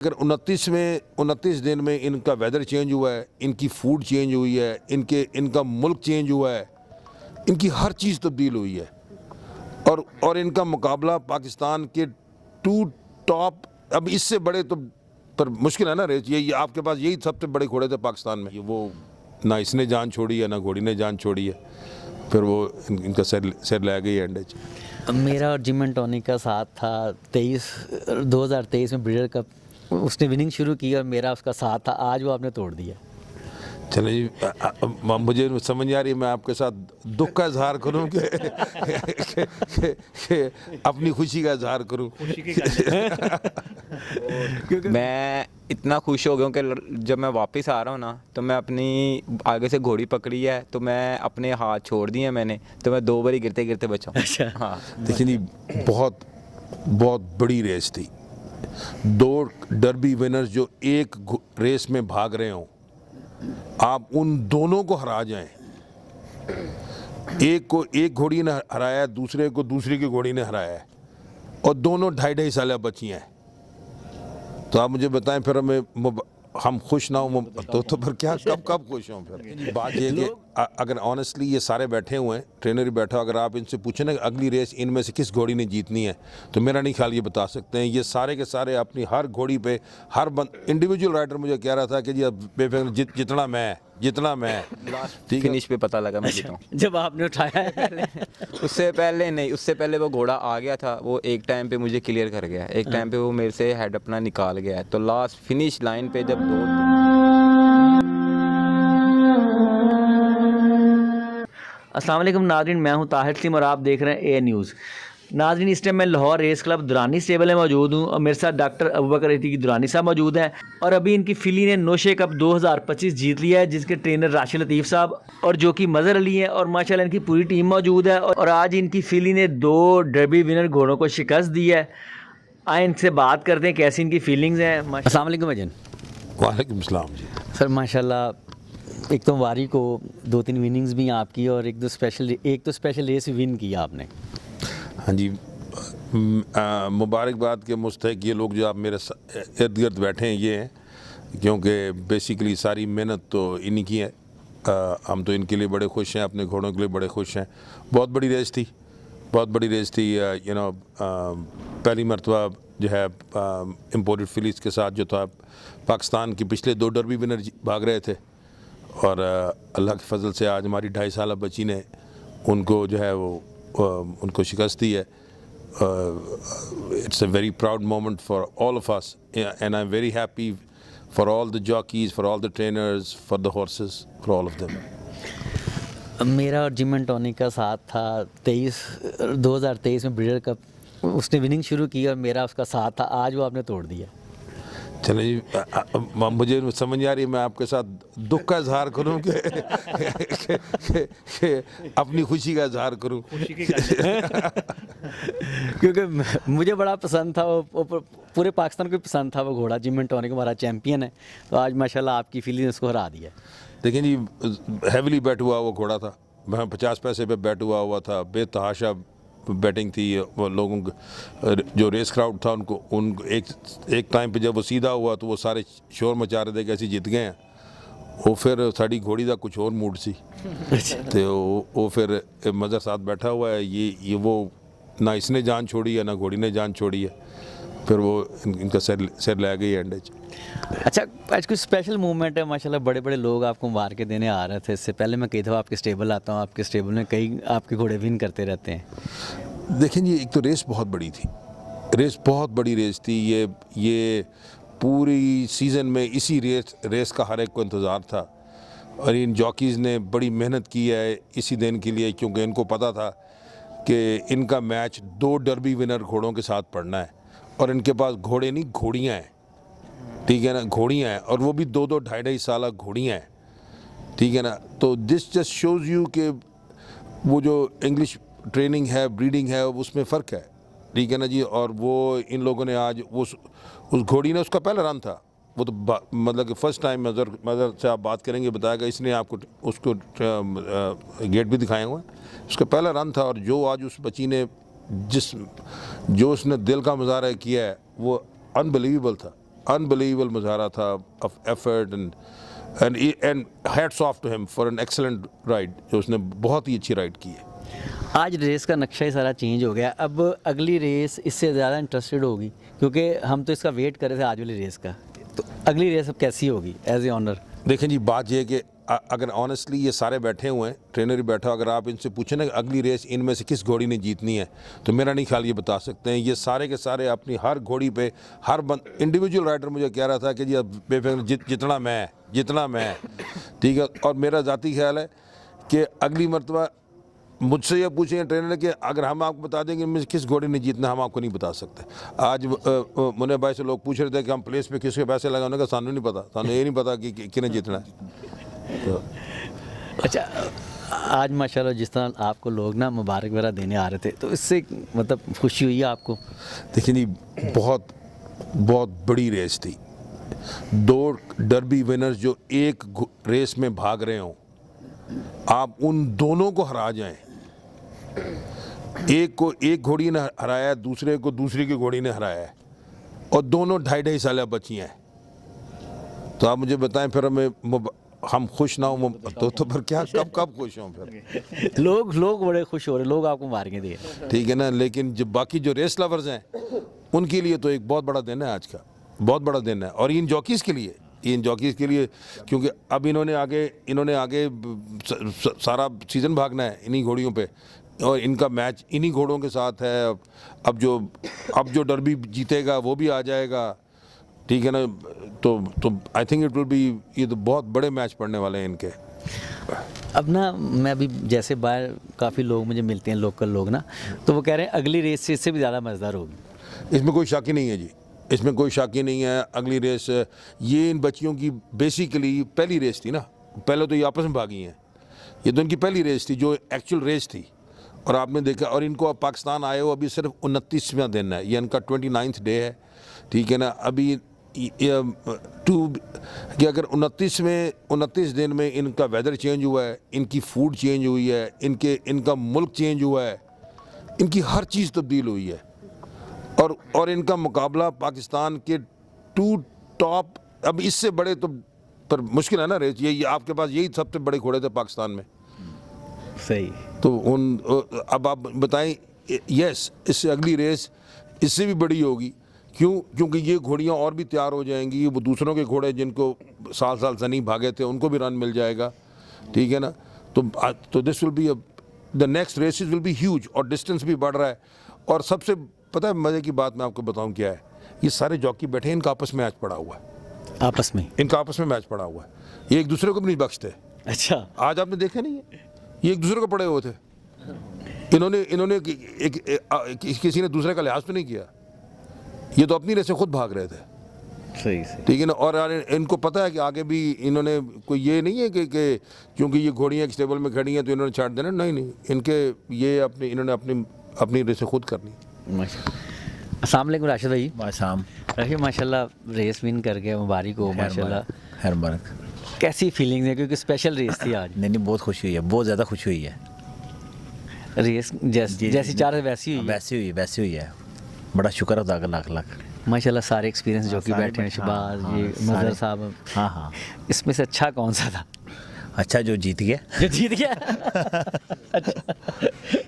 अगर 29 दिन में इनका वेदर चेंज हुआ है, इनकी फूड चेंज हुई है, इनका मुल्क चेंज हुआ है, इनकी हर चीज़ तब्दील हुई है और इनका मुकाबला पाकिस्तान के टू टॉप, अब इससे बड़े तो पर मुश्किल है ना रेस, ये आपके पास यही सबसे बड़े घोड़े थे पाकिस्तान में। वो ना इसने जान छोड़ी है ना घोड़ी ने जान छोड़ी है, फिर वो इनका सिर ले गई एंड। मेरा और जिम एंड टॉनी का साथ था 2023 में ब्रीडर कप, उसने विनिंग शुरू की और मेरा उसका साथ था। आज वो आपने तोड़ दिया। चले जी, मुझे समझ आ रही है, मैं आपके साथ दुख का इजहार करूं कि अपनी खुशी का इजहार करूं। क्योंकि मैं इतना खुश हो गया हूँ कि जब मैं वापस आ रहा हूँ ना, तो मैं अपनी आगे से घोड़ी पकड़ी है तो मैं अपने हाथ छोड़ दिए हैं मैंने, तो मैं 2 बार ही गिरते गिरते बचा हूँ। अच्छा। हाँ, देखिए जी, बहुत बड़ी रेस थी। 2 डर्बी विनर्स जो एक रेस में भाग रहे हों, आप उन दोनों को हरा जाएं। एक को एक घोड़ी ने हराया, दूसरे को दूसरी की घोड़ी ने हराया है, और दोनों 2.5 साल बची हैं। तो आप मुझे बताएं, फिर हम खुश ना हो तो फिर क्या, कब खुश हों? फिर बात ये है कि अगर ऑनेस्टली ये सारे बैठे हुए हैं, ट्रेनर ही बैठा, अगर आप इनसे पूछें ना अगली रेस इनमें से किस घोड़ी ने जीतनी है, तो मेरा नहीं ख्याल ये बता सकते हैं। ये सारे के सारे अपनी हर घोड़ी पे इंडिविजुअल राइडर मुझे कह रहा था कि जी बेफिक्र जितना मैं ठीक फिनिश पे पता लगा मैं जीता हूँ। जब आपने उठाया है पहले उससे पहले नहीं, उससे पहले वो घोड़ा आ गया था, वो एक टाइम पे मुझे क्लियर कर गया, एक टाइम पे वो मेरे से हेड अपना निकाल गया है। तो लास्ट फिनिश लाइन पे जब अस्सलाम वालेकुम नाज़रीन, मैं हूं ताहिर सिम और आप देख रहे हैं ए न्यूज़। नाज़रीन, इस टाइम मैं Lahore race club Durrani stable में मौजूद हूं और मेरे साथ डॉक्टर अबूबकर की दुरानी साहब मौजूद हैं। और अभी इनकी फिली ने नोशे कप 2025 जीत लिया है, जिसके ट्रेनर राशिद लतीफ़ साहब और जो कि मज़हर अली हैं, और माशाल्लाह इनकी पूरी टीम मौजूद है। और आज इनकी फिली ने 2 डर्बी विनर घोड़ों को शिकस्त दी है। आए इनसे बात करते हैं कैसी इनकी फीलिंग्स हैं। अस्सलाम वालेकुम अजन। वालेकुम सलाम जी। सर माशाल्लाह, एक तो वारी को 2-3 विनिंग्स भी आपकी और एक तो स्पेशल रेस विन किया आपने। हाँ जी, मुबारकबाद के मुस्तहिक ये लोग जो आप मेरे इर्द गिर्द बैठे हैं ये हैं, क्योंकि बेसिकली सारी मेहनत तो इन्हीं की है। हम तो इनके लिए बड़े खुश हैं, अपने घोड़ों के लिए बड़े खुश हैं। बहुत बड़ी रेस थी यू नो। पहली मरतबा जो है इम्पोर्टेड फिलीज के साथ जो था, पाकिस्तान की पिछले 2 डर्बी विनर भाग रहे थे, और अल्लाह के फजल से आज हमारी 2.5 साल बच्ची ने उनको जो है वो उनको शिकस्त दी है। It's a very proud moment for all of us, and I am very happy for all the jockeys, for all the trainers, for the horses, for all of them. मेरा और जिम एंड टॉनी का साथ था 2023 में breeder cup, उसने winning शुरू की और मेरा उसका साथ था। आज वो आपने तोड़ दिया। चले जी, मुझे समझ आ रही है, मैं आपके साथ दुख का इजहार करूं कि अपनी खुशी का इजहार करूं। क्योंकि मुझे बड़ा पसंद था वो पूरे पाकिस्तान को पसंद था वो घोड़ा। जिम एंड टॉनी को हमारा चैम्पियन है, तो आज माशाल्लाह आपकी फीलिंग उसको हरा दिया। देखिए जी, हैविली बैट हुआ वो घोड़ा था, मैं 50 पैसे पे बैट हुआ था, बेतहाशा बैटिंग थी। वो लोगों को, जो रेस क्राउड था, उनको एक टाइम पे जब वो सीधा हुआ तो वो सारे शोर मचा रहे थे कि ऐसे जीत गए हैं। वो फिर साड़ी घोड़ी का कुछ और मूड सी तो वो फिर मज़र साथ बैठा हुआ है। ये वो ना इसने जान छोड़ी है ना घोड़ी ने जान छोड़ी है, फिर वो इनका सिर ले गई एंड। अच्छा, आज कुछ स्पेशल मूवमेंट है माशाल्लाह, बड़े बड़े लोग आपको मार के देने आ रहे थे। इससे पहले मैं कई दफ़ा आपके स्टेबल आता हूँ, आपके स्टेबल में कई आपके घोड़े विन करते रहते हैं। देखें जी, एक तो रेस बहुत बड़ी थी, बहुत बड़ी रेस थी। ये पूरी सीज़न में इसी रेस का हर एक को इंतज़ार था, और इन जॉकीज़ ने बड़ी मेहनत की है इसी दिन के लिए, क्योंकि इनको पता था कि इनका मैच 2 डर्बी विनर घोड़ों के साथ पड़ना है, और इनके पास घोड़े नहीं घोड़ियाँ हैं, ठीक है ना, घोड़ियाँ हैं, और वो भी 2-2 2.5 साल घोड़ियाँ हैं, ठीक है ना। तो दिस जस्ट शोज़ यू कि वो जो इंग्लिश ट्रेनिंग है, ब्रीडिंग है, उसमें फ़र्क है, ठीक है ना जी। और वो इन लोगों ने आज उस घोड़ी ने, उसका पहला रन था वो, तो मतलब कि फ़र्स्ट टाइम मज़र से आप बात करेंगे, बताएगा इसने आपको उसको गेट भी दिखाए हुए हैं। उसका पहला रन था, और जो आज उस बच्ची ने जो उसने दिल का मुजाहरा किया है वो अनबिलीवेबल था। अनबिलीवेबल मुजाहरा था of effort and hats off to him for an excellent ride, जो उसने बहुत ही अच्छी राइड की है। आज रेस का नक्शा ही सारा चेंज हो गया। अब अगली रेस इससे ज़्यादा इंटरेस्टेड होगी, क्योंकि हम तो इसका वेट कर रहे थे आज वाली रेस का। तो अगली रेस अब कैसी होगी एज ए ऑनर? देखें जी, बात यह है कि अगर ऑनेस्टली ये सारे बैठे हुए हैं, ट्रेनर भी बैठा, अगर आप इनसे पूछें ना कि अगली रेस इनमें से किस घोड़ी ने जीतनी है, तो मेरा नहीं ख्याल ये बता सकते हैं। ये सारे के सारे अपनी हर घोड़ी पे हर इंडिविजुअल राइडर मुझे कह रहा था कि जी अब बेफिक्र जितना मैं, ठीक है। और मेरा ज़ाती ख्याल है कि अगली मरतबा मुझसे ये पूछें ट्रेनर कि अगर हम आपको बता देंगे इनमें से किस घोड़ी ने जीतना, हम आपको नहीं बता सकते। आज मुन्ने भाई से लोग पूछ रहे थे कि हम प्लेस पे किसके पैसे लगाने का, सानू नहीं पता, सानू ये नहीं पता कि किन्हें जीतना है। तो अच्छा, आज माशाल्लाह जिस तरह आपको लोग ना मुबारक वगैरह देने आ रहे थे, तो इससे मतलब खुशी हुई है आपको? देखिए जी, बहुत बड़ी रेस थी। 2 डर्बी विनर्स जो एक रेस में भाग रहे हों, आप उन दोनों को हरा जाएं। एक को एक घोड़ी ने हराया, दूसरे को दूसरी की घोड़ी ने हराया है, और दोनों 2.5 साल बची हैं। तो आप मुझे बताएं फिर हम खुश ना हो तो फिर क्या, कब खुश हों फिर? लोग बड़े खुश हो रहे, लोग आपको मुबारकें दे रहे हैं। ठीक है ना, लेकिन जो बाकी जो रेस लवर्स हैं उनके लिए तो एक बहुत बड़ा दिन है आज का, बहुत बड़ा दिन है। और इन जॉकीज़ के लिए क्योंकि अब इन्होंने आगे सारा सीज़न भागना है इन्हीं घोड़ियों पे, और इनका मैच इन्हीं घोड़ों के साथ है। अब जो डर्बी जीतेगा वो भी आ जाएगा, ठीक है ना। तो I think it will be, ये तो बहुत बड़े मैच पड़ने वाले हैं इनके। अब ना मैं अभी जैसे बाहर काफ़ी लोग मुझे मिलते हैं, लोकल लोग ना, तो वो कह रहे हैं अगली रेस से इससे भी ज़्यादा मज़ेदार होगी। इसमें कोई शक ही नहीं है जी, इसमें कोई शक ही नहीं है। अगली रेस ये इन बच्चियों की बेसिकली पहली रेस थी ना, पहले तो ये आपस में भागी हैं, ये तो इनकी पहली रेस थी जो एक्चुअल रेस थी। और आपने देखा, और इनको अब पाकिस्तान आए हो अभी सिर्फ 29वां दिन है, ये इनका 29th डे है, ठीक है ना। अभी कि अगर 29 दिन में इनका वेदर चेंज हुआ है, इनकी फूड चेंज हुई है, इनका मुल्क चेंज हुआ है, इनकी हर चीज़ तब्दील हुई है। और इनका मुकाबला पाकिस्तान के 2 टॉप, अब इससे बड़े तो पर मुश्किल है ना रेस, ये आपके पास यही सबसे बड़े घोड़े थे पाकिस्तान में। सही। तो अब आप बताएं, यस, इससे अगली रेस इससे भी बड़ी होगी। क्योंकि ये घोड़ियाँ और भी तैयार हो जाएंगी, वो दूसरों के घोड़े जिनको साल से नहीं भागे थे उनको भी रन मिल जाएगा, ठीक है ना। तो this will be the next races will be huge, और डिस्टेंस भी बढ़ रहा है। और सबसे पता है मज़े की बात मैं आपको बताऊं क्या है, ये सारे जॉकी बैठे हैं, इनका आपस में मैच पड़ा हुआ है, इनका आपस में मैच पड़ा हुआ है, ये एक दूसरे को भी नहीं बख्शते। अच्छा, आज आपने देखा नहीं है, ये एक दूसरे को पड़े हुए थे। इन्होंने किसी ने दूसरे का लिहाज तो नहीं किया, ये तो अपनी रेसें खुद भाग रहे थे। सही। ठीक है ना। और इनको पता है कि आगे भी इन्होंने कोई ये नहीं है कि क्योंकि ये घोड़ियाँ एक स्टेबल में खड़ी हैं तो इन्होंने छाट देना, नहीं, इनके ये इन्होंने अपनी रेसें खुद करनी। अस्सलाम वालेकुम राशिद भाई। राशिद माशाल्लाह रेस विन कर गया, मुबारक हो माशाल्लाह। खैर मुबारक। कैसी फीलिंग्स है, क्योंकि स्पेशल रेस थी आज? नहीं, बहुत खुशी हुई है, बहुत ज़्यादा खुशी हुई है। रेस जैसी चाह वैसी हुई है। बड़ा शुक्र अदा कर, लाख माशाल्लाह। सारे एक्सपीरियंस जो कि बैठे हैं, शहबाज, ये मज़हर साहब, हाँ, इसमें से अच्छा कौन सा था? अच्छा, जो जीत गया। अच्छा,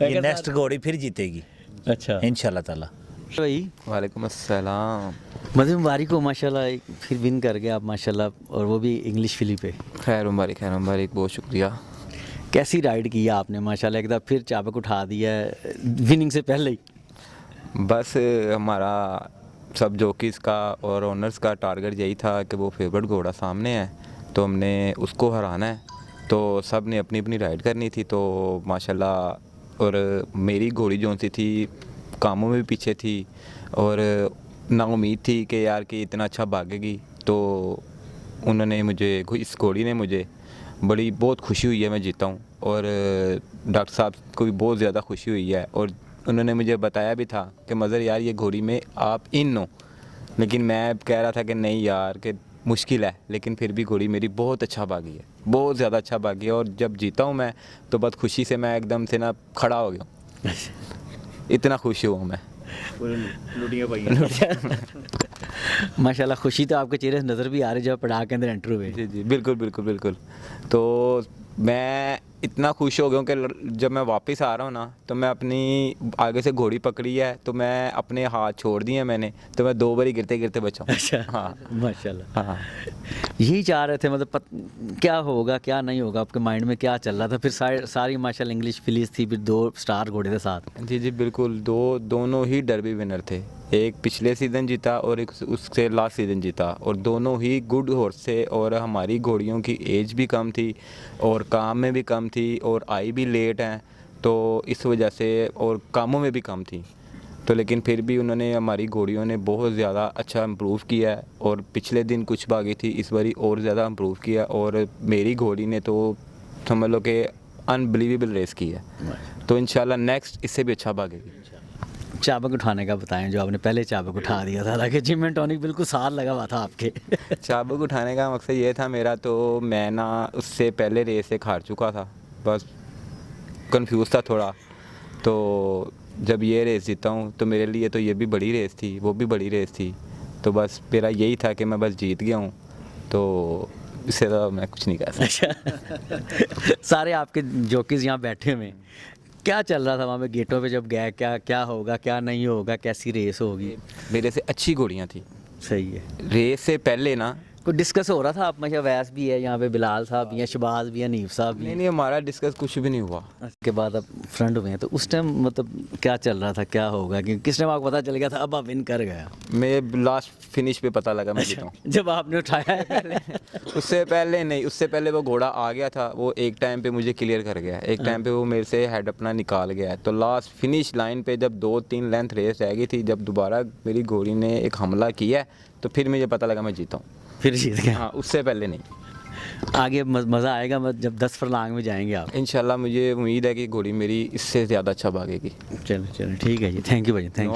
ये नेक्स्ट घोड़ी फिर जीतेगी अच्छा इंशाल्लाह ताला। भाई वालेकुम अस्सलाम। मज़े मुबारक हो माशाल्लाह, फिर विन कर गया आप माशाल्लाह, और वो भी इंग्लिश फिली पे। खैर मुबारक, बहुत शुक्रिया। कैसी राइड किया आपने माशाल्लाह, एक दफ़ा फिर चाबक उठा दिया है विनिंग से पहले ही। बस हमारा सब जॉकीज़ का और ओनर्स का टारगेट यही था कि वो फेवरेट घोड़ा सामने है तो हमने उसको हराना है, तो सब ने अपनी अपनी राइड करनी थी। तो माशाल्लाह, और मेरी घोड़ी जो सी थी कामों में भी पीछे थी, और ना उम्मीद थी कि यार कि इतना अच्छा भागेगी। तो उन्होंने मुझे, इस घोड़ी ने मुझे बहुत खुशी हुई है मैं जीता हूँ, और डॉक्टर साहब को भी बहुत ज़्यादा खुशी हुई है। और उन्होंने मुझे बताया भी था कि मज़र यार ये घोड़ी में आप इन हो, लेकिन मैं कह रहा था कि नहीं यार कि मुश्किल है, लेकिन फिर भी घोड़ी मेरी बहुत अच्छा भागी है, बहुत ज़्यादा अच्छा भागी है। और जब जीता हूँ मैं तो बस खुशी से मैं एकदम से ना खड़ा हो गया, इतना खुश हुआ मैं। माशाल्लाह, खुशी तो आपके चेहरे से नज़र भी आ रही है जब पड़ाव के अंदर एंटर हुए। जी जी, बिल्कुल बिल्कुल बिल्कुल। तो मैं इतना खुश हो गया हूँ कि जब मैं वापस आ रहा हूँ ना, तो मैं अपनी आगे से घोड़ी पकड़ी है, तो मैं अपने हाथ छोड़ दिए मैंने, तो मैं 2 बारी गिरते गिरते बचा हूँ। अच्छा, हाँ माशाल्लाह। हाँ। यही चाह रहे थे, मतलब क्या होगा क्या नहीं होगा, आपके माइंड में क्या चल रहा था? फिर सारी माशाल्लाह इंग्लिश फिलीज थी, फिर 2 स्टार घोड़े थे साथ। जी जी बिल्कुल, दोनों ही डर्बी विनर थे। एक पिछले सीज़न जीता और एक उससे लास्ट सीज़न जीता, और दोनों ही गुड हॉर्स थे। और हमारी घोड़ियों की एज भी कम थी और काम में भी कम थी और आई भी लेट हैं, तो इस वजह से, और कामों में भी कम थी। तो लेकिन फिर भी उन्होंने, हमारी घोड़ियों ने बहुत ज़्यादा अच्छा इम्प्रूव किया है, और पिछले दिन कुछ भागी थी, इस बारी और ज़्यादा इम्प्रूव किया। और मेरी घोड़ी ने तो समझ लो कि अनबिलीवेबल रेस की है, तो इंशाल्लाह नेक्स्ट इससे भी अच्छा भागेगी। चाबक उठाने का बताएं, जो आपने पहले चाबक उठा दिया था, हालांकि जिम एंड टॉनिक बिल्कुल साथ लगा हुआ था आपके। चाबुक उठाने का मकसद ये था मेरा, तो मैं ना उससे पहले रेस से हार चुका था, बस कंफ्यूज था थोड़ा। तो जब ये रेस जीता हूँ तो मेरे लिए तो ये भी बड़ी रेस थी, वो भी बड़ी रेस थी, तो बस मेरा यही था कि मैं बस जीत गया हूँ, तो इससे ज़्यादा मैं कुछ नहीं कह सकता। अच्छा, सारे आपके जॉकीज यहाँ बैठे हुए हैं, क्या चल रहा था वहाँ पे गेटों पे जब गए? क्या क्या होगा क्या नहीं होगा, कैसी रेस होगी? मेरे से अच्छी घोड़ियाँ थी सही है। रेस से पहले ना। कोई डिस्कस हो रहा था आप में? वैस भी है यहाँ पे, बिलाल साहब भी हैं, शबाज भी हैं, नीफ साहब भी नहीं हैं। नहीं, हमारा डिस्कस कुछ भी नहीं हुआ। उसके बाद अब फ्रंट हुए हैं, तो उस टाइम मतलब क्या चल रहा था, क्या होगा, कि किस टाइम आपको पता चल गया था अब आप विन कर गया? मैं लास्ट फिनिश पे पता लगा मैं जीता हूँ। जब आपने उठाया है पहले? उससे पहले नहीं, उससे पहले वो घोड़ा आ गया था, वो एक टाइम पे मुझे क्लियर कर गया, एक टाइम पे वो मेरे से हेड अपना निकाल गया। तो लास्ट फिनिश लाइन पे जब 2-3 लेंथ रेस रह गई थी, जब दोबारा मेरी घोड़ी ने एक हमला किया, तो फिर मुझे पता लगा मैं जीता हूँ। फिर जीत गया? हाँ, उससे पहले नहीं। आगे मज़ा आएगा जब 10 फरलांग में जाएंगे आप? इंशाल्लाह मुझे उम्मीद है कि घोड़ी मेरी इससे ज़्यादा अच्छा भागेगी। चलो चलो, ठीक है जी, थैंक यू भाई, थैंक यू।